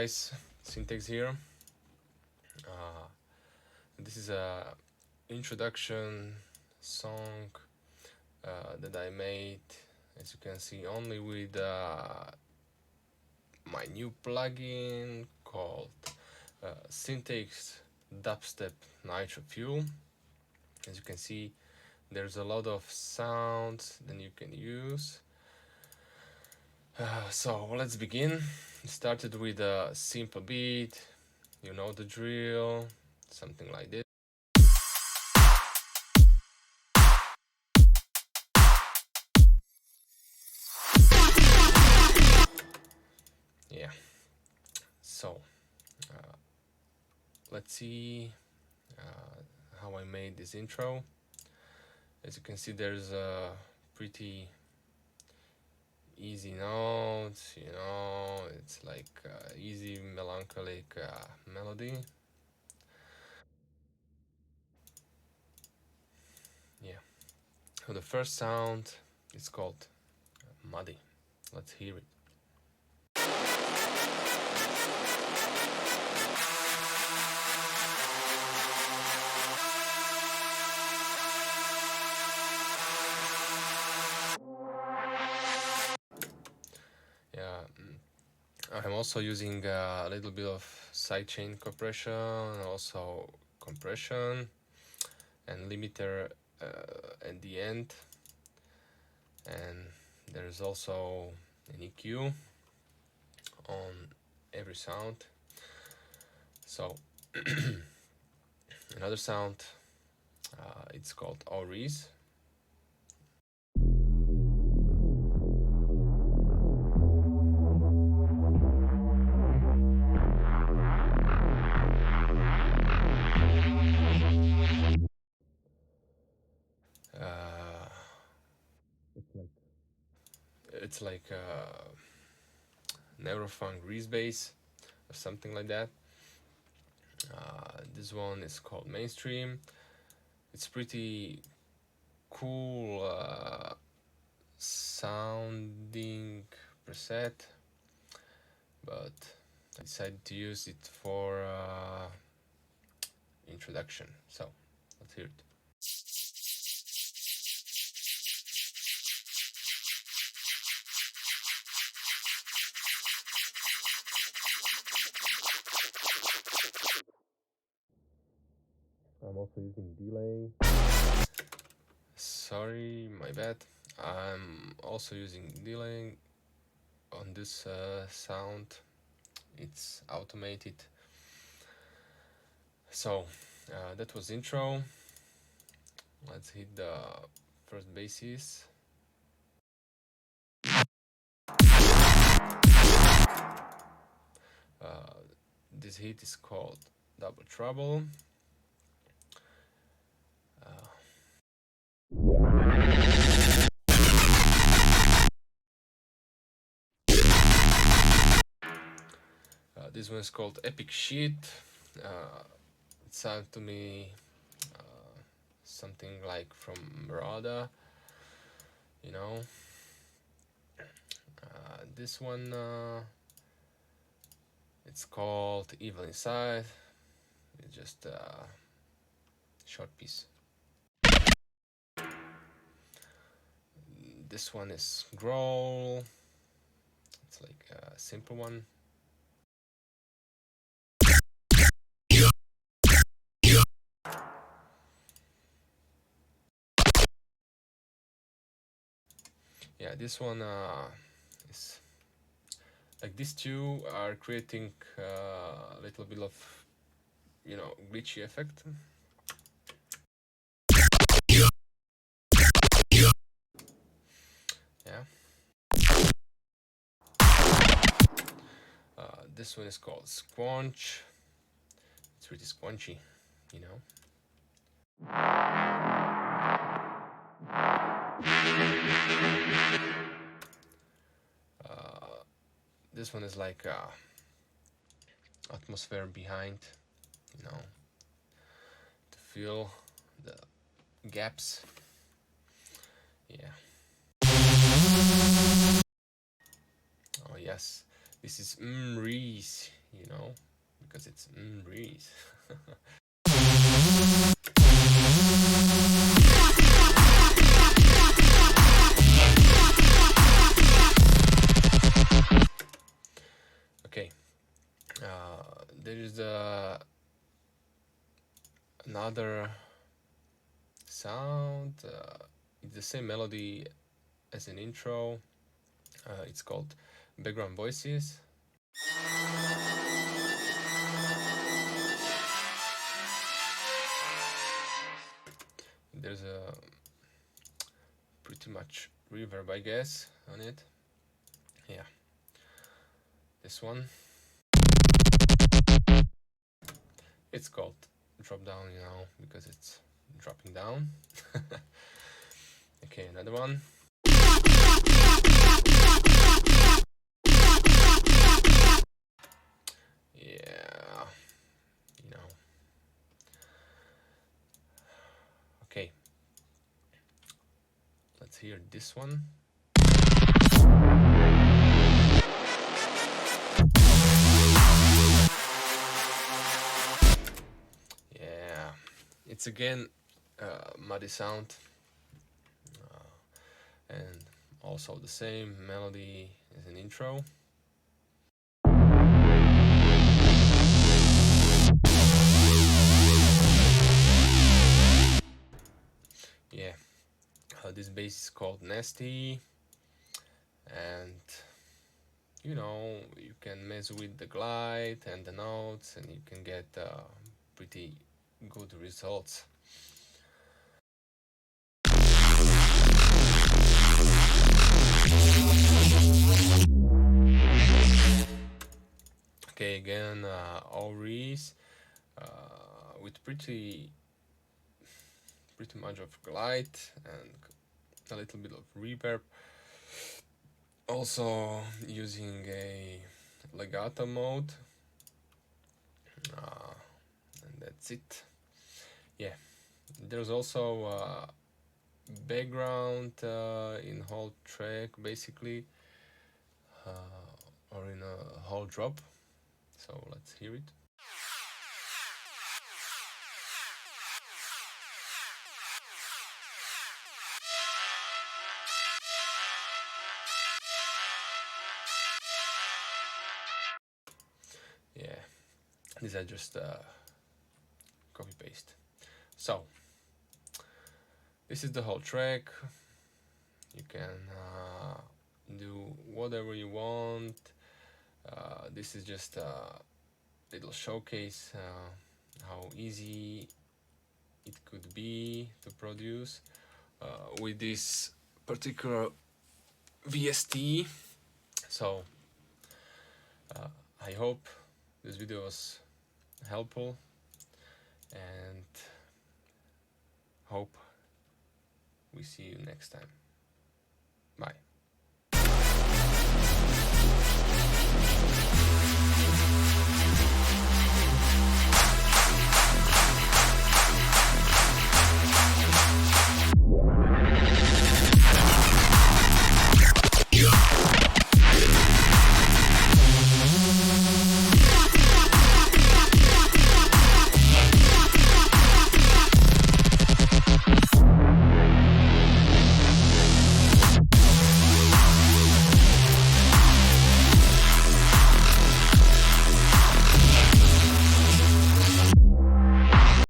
guys, Sythaix here. This is a introduction song that I made, as you can see, only with my new plugin called Sythaix Dubstep Diff Euw. As you can see, there's a lot of sounds that you can use. So let's begin. It started with a simple beat, you know the drill, something like this. Yeah, so let's see how I made this intro. As you can see, there's a pretty easy notes, you know, it's like easy melancholic melody. Yeah, so the first sound is called muddy. Let's hear it. I'm also using a little bit of sidechain compression, also compression and limiter at the end, and there's also an EQ on every sound. So another sound, it's called REs. It's like Neurofunk Grease bass or something like that. This one is called Mainstream. It's pretty cool sounding preset, but I decided to use it for introduction. So let's hear it. I'm also using delay. Sorry, my bad. I'm also using delay on this sound. It's automated. So that was intro. Let's hit the first basses. This hit is called Double Trouble. This one is called Epic Shit. It sounded to me something like from Borred, you know. This one, it's called Evil Inside. It's just a short piece. This one is Graw. It's like a simple one. Yeah, this one is like these two are creating a little bit of, you know, glitchy effect. Yeah. This one is called Squanch. It's really squanchy, you know. This one is like atmosphere behind, you know, to fill the gaps. Yeah. Oh yes, this is Rees, you know, because it's breeze. Okay, there is another sound. It's the same melody as an intro. It's called background voices. There's a pretty much reverb, I guess, on it. Yeah, this one. It's called drop down, you know, because it's dropping down. Okay, another one. Yeah, you know. Okay, let's hear this one. Yeah, it's again muddy sound, and also the same melody as an intro. Yeah, this bass is called Nasty, and you know, you can mess with the glide and the notes, and you can get pretty good results. Okay, again, all rees with pretty much of glide and a little bit of reverb. Also using a legato mode, and that's it. Yeah, there's also background in whole track basically, or in a whole drop. So let's hear it. Yeah, these are just copy paste. So this is the whole track. You can do whatever you want. This is just a little showcase how easy it could be to produce with this particular VST. So I hope this video was helpful, and hope we see you next time. Bye.